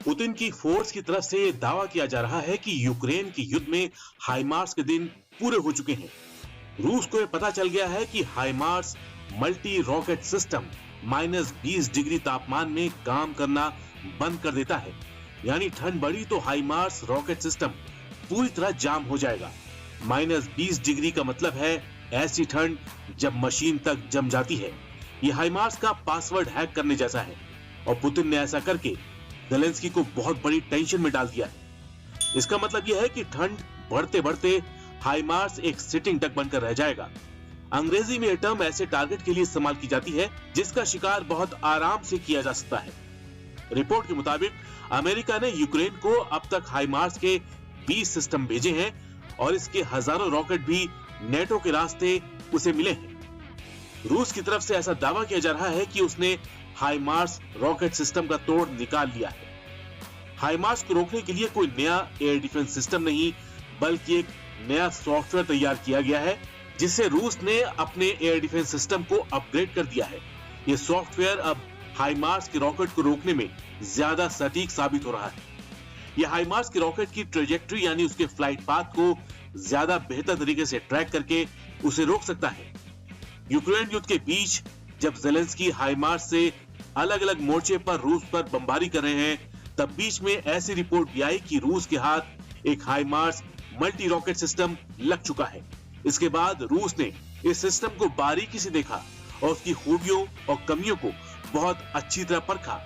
Putin की force की तरफ से दावा किया जा रहा है कि यूक्रेन के युद्ध में हाइमार्स के दिन पूरे हो चुके हैं। रूस को यह पता चल गया है कि हाइमार्स मल्टी रॉकेट सिस्टम -20 डिग्री तापमान में काम करना बंद कर देता है। यानी ठंड बढ़ी तो हाइमार्स रॉकेट सिस्टम पूरी तरह जाम हो जाएगा। -20 डिग्री का मतलब है ऐसी ठंड जब मशीन तक जम जाती है। यह हाइमार्स का पासवर्ड हैक करने जैसा है और पुतिन ने ऐसा करके ज़ेलेंस्की को बहुत बड़ी टेंशन में डाल दिया है। इसका मतलब यह है कि ठंड बढ़ते बढ़ते हाइमार्स एक सिटिंग डक बनकर रह जाएगा। अंग्रेजी में यह टर्म ऐसे टारगेट के लिए इस्तेमाल की जाती है जिसका शिकार बहुत आराम से किया जा सकता है। रिपोर्ट के मुताबिक अमेरिका ने यूक्रेन को अब तक हाइमार्स के 20 सिस्टम भेजे हैं और इसके हजारों रॉकेट भी नेटो के रास्ते उसे मिले हैं। रूस की तरफ से ऐसा दावा किया जा रहा है कि उसने हाइमार्स रॉकेट सिस्टम का तोड़ निकाल लिया है। हाइमार्स को रोकने के लिए कोई नया एयर डिफेंस सिस्टम नहीं बल्कि एक नया सॉफ्टवेयर तैयार किया गया है जिससे रूस ने अपने एयर डिफेंस सिस्टम को अपग्रेड कर दिया है। यह सॉफ्टवेयर अब हाइमार्स के रॉकेट को रोकने में ज्यादा सटीक साबित हो रहा है। यह हाइमार्स के रॉकेट की ट्रेजेक्टरी यानी उसके फ्लाइट पाथ को ज्यादा बेहतर तरीके से ट्रैक करके उसे रोक सकता है। यूक्रेन युद्ध के बीच जब ज़ेलेंस्की हाइमार्स से अलग अलग मोर्चे पर रूस पर बमबारी कर रहे हैं, तब बीच में ऐसी रिपोर्ट भी आई कि रूस के हाथ एक हाइमार्स मल्टी रॉकेट सिस्टम लग चुका है। इसके बाद रूस ने इस सिस्टम को बारीकी से देखा और उसकी खूबियों और कमियों को बहुत अच्छी तरह परखा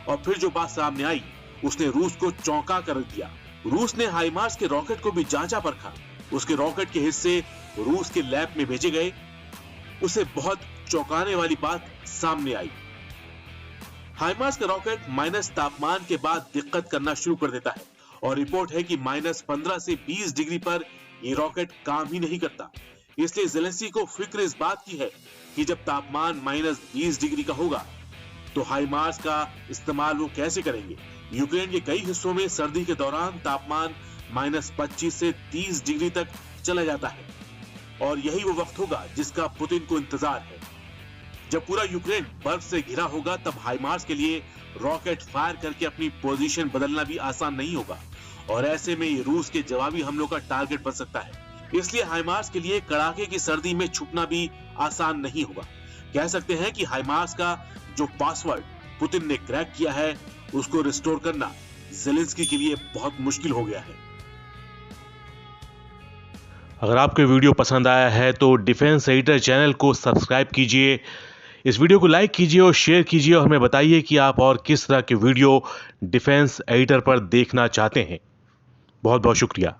और फिर जो बात सामने आई उसने रूस को चौंका कर रख दिया। रूस ने हाइमार्स के रॉकेट को भी जांचा परखा। उसके रॉकेट के हिस्से रूस के लैब में भेजे गए। उसे बहुत चौंकाने वाली बात सामने आई। हाइमार्स का रॉकेट माइनस तापमान के बाद दिक्कत करना शुरू कर देता है और रिपोर्ट है कि -15 से 20 डिग्री पर यह रॉकेट काम ही नहीं करता। इसलिए ज़ेलेंस्की को फिक्र इस बात की है कि जब तापमान -20 डिग्री का होगा तो हाइमार्स का इस्तेमाल वो कैसे करेंगे। यूक्रेन के कई हिस्सों में सर्दी के दौरान तापमान -25 से 30 डिग्री तक चला जाता है और यही वो वक्त होगा जिसका पुतिन को इंतजार है। जब पूरा यूक्रेन बर्फ से घिरा होगा तब हाइमार्स के लिए रॉकेट फायर करके अपनी पोजीशन बदलना भी आसान नहीं होगा और ऐसे में ये रूस के जवाबी हमलों का टारगेट बन सकता है। इसलिए हाइमार्स के लिए कड़ाके की सर्दी में छुपना भी आसान नहीं होगा। कह सकते हैं कि हाइमार्स का जो पासवर्ड पुतिन ने क्रैक किया है उसको रिस्टोर करना ज़ेलेंस्की के लिए बहुत मुश्किल हो गया है। अगर आपको वीडियो पसंद आया है तो डिफेंस एडिटर चैनल को सब्सक्राइब कीजिए, इस वीडियो को लाइक कीजिए और शेयर कीजिए और हमें बताइए कि आप और किस तरह के वीडियो डिफेंस एडिटर पर देखना चाहते हैं। बहुत बहुत शुक्रिया।